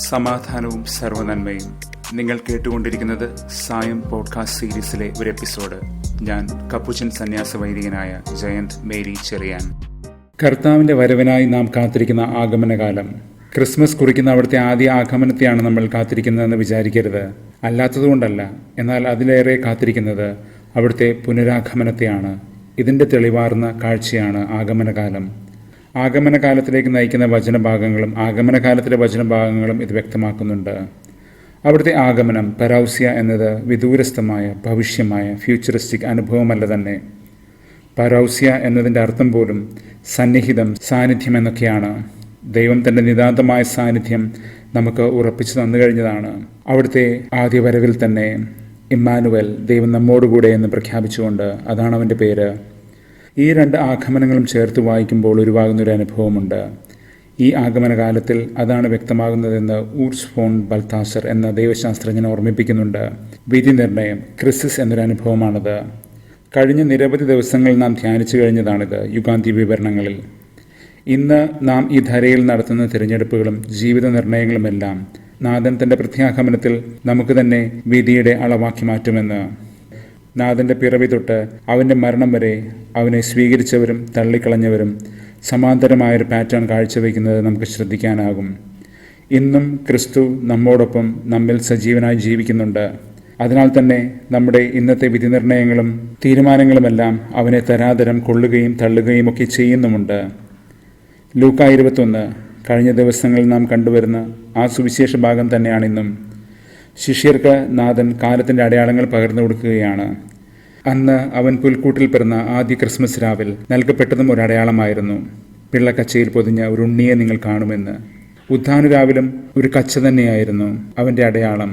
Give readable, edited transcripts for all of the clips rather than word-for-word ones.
സമാധാനവും സർവ്വനന്മയും. നിങ്ങൾ കേട്ടുകൊണ്ടിരിക്കുന്നത് സായം പോഡ്കാസ്റ്റ് സീരീസിലെ ഒരു എപ്പിസോഡ്. ഞാൻ കപ്പുച്ചൻ സന്യാസ വൈദികനായ ജയന്ത് മേരി ചെറിയാൻ. കർത്താവിന്റെ വരവിനായി നാം കാത്തിരിക്കുന്ന ആഗമനകാലം. ക്രിസ്മസ് കുറിക്കുന്ന അവിടുത്തെ ആദ്യ ആഗമനത്തെയാണ് നമ്മൾ കാത്തിരിക്കുന്നതെന്ന് വിചാരിക്കരുത്. അല്ലാത്തതുകൊണ്ടല്ല, എന്നാൽ അതിലേറെ കാത്തിരിക്കുന്നത് അവിടുത്തെ പുനരാഗമനത്തെയാണ്. ഇതിന്റെ തെളിവാർന്ന കാഴ്ചയാണ് ആഗമനകാലം. ആഗമനകാലത്തിലേക്ക് നയിക്കുന്ന വചനഭാഗങ്ങളും ആഗമനകാലത്തിലെ വചനഭാഗങ്ങളും ഇത് വ്യക്തമാക്കുന്നുണ്ട്. അവിടുത്തെ ആഗമനം, പരൗസ്യ എന്നത് വിദൂരസ്ഥമായ, ഭവിഷ്യമായ, ഫ്യൂച്ചറിസ്റ്റിക് അനുഭവമല്ല തന്നെ. പരൗസ്യ എന്നതിൻ്റെ അർത്ഥം പോലും സന്നിഹിതം, സാന്നിധ്യം എന്നൊക്കെയാണ്. ദൈവം തൻ്റെ നിതാന്തമായ സാന്നിധ്യം നമുക്ക് ഉറപ്പിച്ചു തന്നു കഴിഞ്ഞതാണ്. അവിടുത്തെ ആദ്യ വരവിൽ തന്നെ ഇമ്മാനുവൽ, ദൈവം നമ്മോടുകൂടെ എന്ന് പ്രഖ്യാപിച്ചുകൊണ്ട്, അതാണ് അവൻ്റെ പേര്. ഈ രണ്ട് ആഗമനങ്ങളും ചേർത്ത് വായിക്കുമ്പോൾ ഉരുവാകുന്നൊരു അനുഭവമുണ്ട്. ഈ ആഗമനകാലത്തിൽ അതാണ് വ്യക്തമാകുന്നതെന്ന് ഊർസ് ഫോൺ ബൽത്താസർ എന്ന ദൈവശാസ്ത്രജ്ഞനെ ഓർമ്മിപ്പിക്കുന്നുണ്ട്. വിധി നിർണയം, ക്രിസിസ് എന്നൊരു അനുഭവമാണത്. കഴിഞ്ഞ നിരവധി ദിവസങ്ങൾ നാം ധ്യാനിച്ചു കഴിഞ്ഞതാണിത് യുഗാന്തി വിവരണങ്ങളിൽ. ഇന്ന് നാം ഈ ധരയിൽ നടത്തുന്ന തിരഞ്ഞെടുപ്പുകളും ജീവിത നിർണയങ്ങളുമെല്ലാം നാഥൻ തൻ്റെ പ്രത്യാഗമനത്തിൽ നമുക്ക് തന്നെ വിധിയുടെ അളവാക്കി മാറ്റുമെന്ന്. നാഥൻ്റെ പിറവി തൊട്ട് അവൻ്റെ മരണം വരെ അവനെ സ്വീകരിച്ചവരും തള്ളിക്കളഞ്ഞവരും സമാന്തരമായൊരു പാറ്റേൺ കാഴ്ചവെക്കുന്നത് നമുക്ക് ശ്രദ്ധിക്കാനാകും. ഇന്നും ക്രിസ്തു നമ്മോടൊപ്പം നമ്മിൽ സജീവനായി ജീവിക്കുന്നുണ്ട്. അതിനാൽ തന്നെ നമ്മുടെ ഇന്നത്തെ വിധി നിർണയങ്ങളും തീരുമാനങ്ങളുമെല്ലാം അവനെ തരാതരം കൊള്ളുകയും തള്ളുകയും ഒക്കെ ചെയ്യുന്നുമുണ്ട്. ലൂക്ക 21 കഴിഞ്ഞ ദിവസങ്ങളിൽ നാം കണ്ടുവരുന്ന ആ സുവിശേഷ ഭാഗം തന്നെയാണിന്നും. ശിഷ്യർക്ക് നാഥൻ കാലത്തിൻ്റെ അടയാളങ്ങൾ പകർന്നു കൊടുക്കുകയാണ്. അന്ന് അവൻ പുൽക്കൂട്ടിൽ പിറന്ന ആദ്യ ക്രിസ്മസ് രാവിൽ നൽകപ്പെട്ടതും ഒരു അടയാളമായിരുന്നു. പിള്ളക്കച്ചയിൽ പൊതിഞ്ഞ ഒരു ഉണ്ണിയെ നിങ്ങൾ കാണുമെന്ന്. ഉദ്ധാനരാവിലും ഒരു കച്ച തന്നെയായിരുന്നു അവൻ്റെ അടയാളം.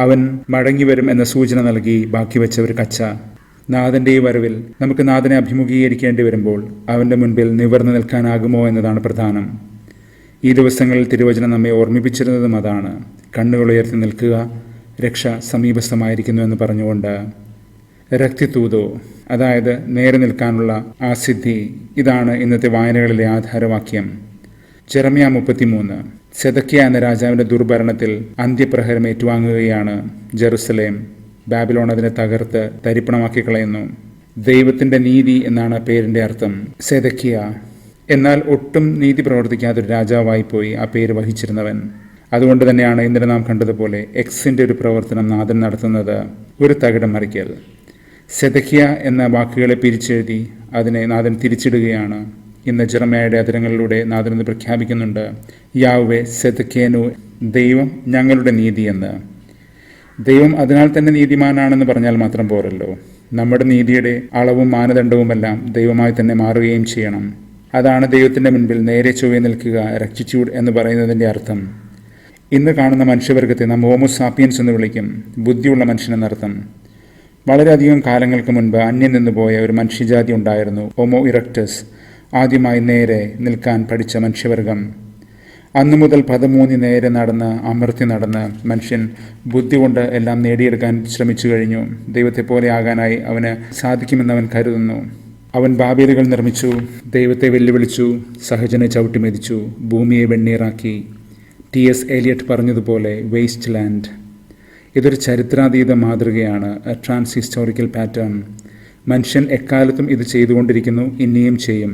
അവൻ മടങ്ങി വരും എന്ന സൂചന നൽകി ബാക്കി വെച്ച ഒരു കച്ച. നാഥൻ്റെ ഈ വരവിൽ നമുക്ക് നാഥനെ അഭിമുഖീകരിക്കേണ്ടി വരുമ്പോൾ അവൻ്റെ മുൻപിൽ നിവർന്നു നിൽക്കാനാകുമോ എന്നതാണ് പ്രധാനം. ഈ ദിവസങ്ങളിൽ തിരുവചനം നമ്മെ ഓർമ്മിപ്പിച്ചിരുന്നതും അതാണ്. കണ്ണുകൾ ഉയർത്തി നിൽക്കുക, രക്ഷ സമീപസ്ഥമായിരിക്കുന്നു എന്ന് പറഞ്ഞുകൊണ്ട്. രക്തിതൂതോ, അതായത് നേരെ നിൽക്കാനുള്ള ആ സിദ്ധി, ഇതാണ് ഇന്നത്തെ വായനകളിലെ ആധാരവാക്യം. ജെറമ്യ 33. സെദക്കിയ എന്ന രാജാവിൻ്റെ ദുർഭരണത്തിൽ അന്ത്യപ്രഹരം ഏറ്റുവാങ്ങുകയാണ് ജെറുസലേം. ബാബിലോൺ അതിനെ തകർത്ത് തരിപ്പണമാക്കി കളയുന്നു. ദൈവത്തിൻ്റെ നീതി എന്നാണ് പേരിൻ്റെ അർത്ഥം സെദക്കിയ. എന്നാൽ ഒട്ടും നീതി പ്രവർത്തിക്കാത്തൊരു രാജാവായിപ്പോയി ആ പേര് വഹിച്ചിരുന്നവൻ. അതുകൊണ്ട് തന്നെയാണ് ഇന്നലെ നാം കണ്ടതുപോലെ എക്സിൻ്റെ ഒരു പ്രവർത്തനം നാഥൻ നടത്തുന്നത്, ഒരു തകിടം മറിക്കൽ. സെദക്കിയ എന്ന വാക്കുകളെ പിരിച്ചെഴുതി അതിനെ നാഥൻ തിരിച്ചിടുകയാണ്. ഇന്ന് ജെറമ്യായുടെ അതിരങ്ങളിലൂടെ നാഥൻ എന്ന് പ്രഖ്യാപിക്കുന്നുണ്ട്, യാഹ്വേ സെദക്കേനു, ദൈവം ഞങ്ങളുടെ നീതി എന്ന്. ദൈവം അതിനാൽ തന്നെ നീതിമാനാണെന്ന് പറഞ്ഞാൽ മാത്രം പോരല്ലോ. നമ്മുടെ നീതിയുടെ അളവും മാനദണ്ഡവുമെല്ലാം ദൈവമായി തന്നെ മാറുകയും ചെയ്യണം. അതാണ് ദൈവത്തിൻ്റെ മുൻപിൽ നേരെ ചൊവ്വേ നിൽക്കുക, റെക്റ്റിറ്റ്യൂഡ് എന്ന് പറയുന്നതിൻ്റെ അർത്ഥം. ഇന്ന് കാണുന്ന മനുഷ്യവർഗത്തെ നാം ഹോമോ സാപ്പിയൻസ് എന്ന് വിളിക്കും, ബുദ്ധിയുള്ള മനുഷ്യനെന്നർത്ഥം. വളരെയധികം കാലങ്ങൾക്ക് മുൻപ് അന്യം നിന്നുപോയ ഒരു മനുഷ്യജാതി ഉണ്ടായിരുന്നു, ഹോമോ ഇറക്ടസ്. ആദ്യമായി നേരെ നിൽക്കാൻ പഠിച്ച മനുഷ്യവർഗം. അന്നു മുതൽ പദമൂന്നി നേരെ നടന്ന് അമർത്തി നടന്ന് മനുഷ്യൻ ബുദ്ധി കൊണ്ട് എല്ലാം നേടിയെടുക്കാൻ ശ്രമിച്ചു കഴിഞ്ഞു. ദൈവത്തെ പോലെ ആകാനായി അവന് സാധിക്കുമെന്നവൻ കരുതുന്നു. അവൻ ബാബേലുകൾ നിർമ്മിച്ചു, ദൈവത്തെ വെല്ലുവിളിച്ചു, സഹജനെ ചവിട്ടിമെതിച്ചു, ഭൂമിയെ വെണ്ണീറാക്കി. T.S. എലിയട്ട് പറഞ്ഞതുപോലെ വേസ്റ്റ് ലാൻഡ്. ഇതൊരു ചരിത്രാതീത മാതൃകയാണ്, ട്രാൻസ് ഹിസ്റ്റോറിക്കൽ പാറ്റേൺ. മനുഷ്യൻ എക്കാലത്തും ഇത് ചെയ്തുകൊണ്ടിരിക്കുന്നു, ഇനിയും ചെയ്യും.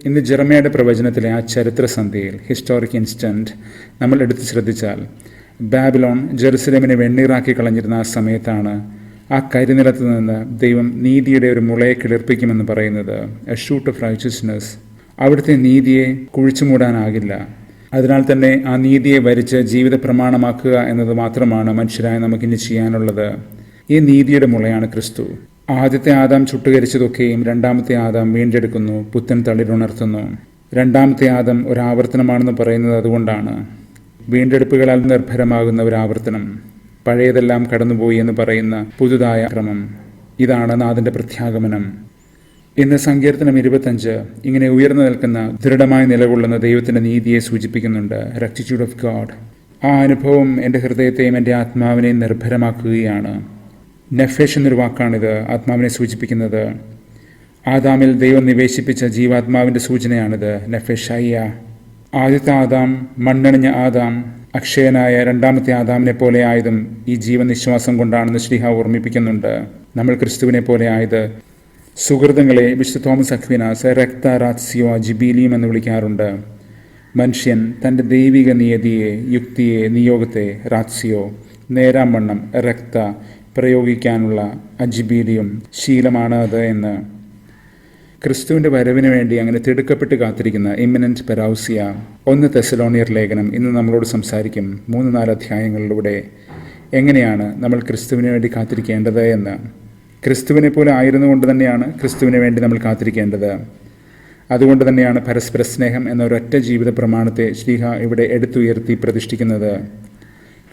ഇന്ന് ജെറമ്യയുടെ പ്രവചനത്തിലെ ആ ചരിത്ര സന്ധ്യയിൽ, ഹിസ്റ്റോറിക് ഇൻസ്റ്റന്റ് നമ്മൾ എടുത്ത് ശ്രദ്ധിച്ചാൽ, ബാബിലോൺ ജെറുസലേമിനെ വെണ്ണീറാക്കി കളഞ്ഞിരുന്ന ആ സമയത്താണ് ആ കരിനിലത്ത് നിന്ന് ദൈവം നീതിയുടെ ഒരു മുളയെ കിളിർപ്പിക്കുമെന്ന് പറയുന്നത്. A shoot of righteousness. അവിടുത്തെ നീതിയെ കുഴിച്ചു മൂടാനാകില്ല. അതിനാൽ തന്നെ ആ നീതിയെ വരിച്ച് ജീവിത പ്രമാണമാക്കുക എന്നത് മാത്രമാണ് മനുഷ്യരായ നമുക്കിനി ചെയ്യാനുള്ളത്. ഈ നീതിയുടെ മുളയാണ് ക്രിസ്തു. ആദ്യത്തെ ആദാം ചുട്ടുകരിച്ചതൊക്കെയും രണ്ടാമത്തെ ആദാം വീണ്ടെടുക്കുന്നു, പുത്തൻ തളിരുണർത്തുന്നു. രണ്ടാമത്തെ ആദം ഒരു ആവർത്തനമാണെന്ന് പറയുന്നത് അതുകൊണ്ടാണ്. വീണ്ടെടുപ്പുകളാൽ നിർഭരമാകുന്ന ഒരു ആവർത്തനം, പഴയതെല്ലാം കടന്നുപോയി എന്ന് പറയുന്ന പുതുതായ ക്രമം. ഇതാണ് നാഥൻ്റെ പ്രത്യാഗമനം. ഇന്ന് സങ്കീർത്തനം 25 ഇങ്ങനെ ഉയർന്നു നിൽക്കുന്ന, ദൃഢമായി നിലകൊള്ളുന്ന ദൈവത്തിൻ്റെ നീതിയെ സൂചിപ്പിക്കുന്നുണ്ട്, റെക്റ്റിറ്റ്യൂഡ് ഓഫ് ഗോഡ്. ആ അനുഭവം എൻ്റെ ഹൃദയത്തെയും എൻ്റെ ആത്മാവിനെയും നിർഭരമാക്കുകയാണ്. നെഫേഷ് എന്നൊരു വാക്കാണിത് ആത്മാവിനെ സൂചിപ്പിക്കുന്നത്. ആദാമിൽ ദൈവം നിവേശിപ്പിച്ച ജീവാത്മാവിൻ്റെ സൂചനയാണിത്, നെഫേഷയ്യ. ആദ്യത്തെ ആദാം, മണ്ണണിഞ്ഞ ആദാം, അക്ഷയനായ രണ്ടാമത്തെ ആദാമിനെ പോലെ ആയതും ഈ ജീവനിശ്വാസം കൊണ്ടാണെന്ന് ശ്ലീഹ ഓർമ്മിപ്പിക്കുന്നുണ്ട്. നമ്മൾ ക്രിസ്തുവിനെ പോലെ ആയത്. സുഹൃത്തുക്കളെ വിശുദ്ധ തോമസ് അക്വിനാസ് രക്ത റാത്സിയോ ജിബീലിയം എന്ന് വിളിക്കാറുണ്ട്. മനുഷ്യൻ തൻ്റെ ദൈവിക നിയതിയെ, യുക്തിയെ, നിയോഗത്തെ റാത്സിയോ, നേരാംവണ്ണം രക്ത പ്രയോഗിക്കാനുള്ള അജിബീലിയും ശീലമാണ് അത് എന്ന്. ക്രിസ്തുവിൻ്റെ വരവിന് വേണ്ടി അങ്ങനെ തിടുക്കപ്പെട്ട് കാത്തിരിക്കുന്ന ഇമ്മിനൻറ്റ് പെറൗസിയ. 1 തെസ്സലോനിയർ ലേഖനം ഇന്ന് നമ്മളോട് സംസാരിക്കും 3-4 അധ്യായങ്ങളിലൂടെ എങ്ങനെയാണ് നമ്മൾ ക്രിസ്തുവിന് വേണ്ടി കാത്തിരിക്കേണ്ടത് എന്ന്. ക്രിസ്തുവിനെ പോലെ ആയിരുന്നുകൊണ്ട് തന്നെയാണ് ക്രിസ്തുവിന് വേണ്ടി നമ്മൾ കാത്തിരിക്കേണ്ടത്. അതുകൊണ്ട് തന്നെയാണ് പരസ്പര സ്നേഹം എന്ന ഒരൊറ്റ ജീവിത പ്രമാണത്തെ ശ്ലീഹ ഇവിടെ എടുത്തുയർത്തി പ്രതിഷ്ഠിക്കുന്നത്.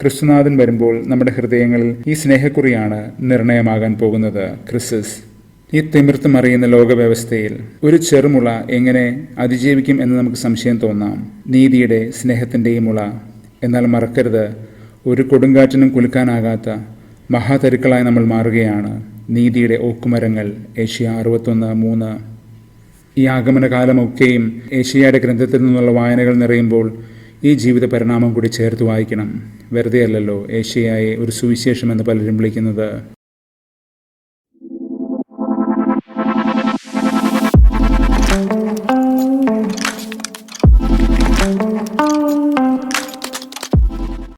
ക്രിസ്തുനാഥൻ വരുമ്പോൾ നമ്മുടെ ഹൃദയങ്ങളിൽ ഈ സ്നേഹക്കുറിയാണ് നിർണയമാകാൻ പോകുന്നത്. ക്രിസ്തുസ് ഈ തിമിർത്ത് മറിയുന്ന ലോകവ്യവസ്ഥയിൽ ഒരു ചെറുമുള എങ്ങനെ അതിജീവിക്കും എന്ന് നമുക്ക് സംശയം തോന്നാം. നീതിയുടെ സ്നേഹത്തിൻ്റെയും മുള. എന്നാൽ മറക്കരുത്, ഒരു കൊടുങ്കാറ്റിനും കുലുക്കാനാകാത്ത മഹാതരുക്കളായി നമ്മൾ മാറുകയാണ്. നീതിയുടെ ഓക്കുമരങ്ങൾ. ഏഷ്യ 61:3. ഈ ആഗമനകാലമൊക്കെയും ഏഷ്യയുടെ ഗ്രന്ഥത്തിൽ നിന്നുള്ള വായനകൾ നിറയുമ്പോൾ ഈ ജീവിത പരിണാമം കൂടി ചേർത്ത് വായിക്കണം. വെറുതെ അല്ലല്ലോ ഏഷ്യയെ ഒരു സുവിശേഷം എന്ന് പലരും വിളിക്കുന്നത്. Thank you.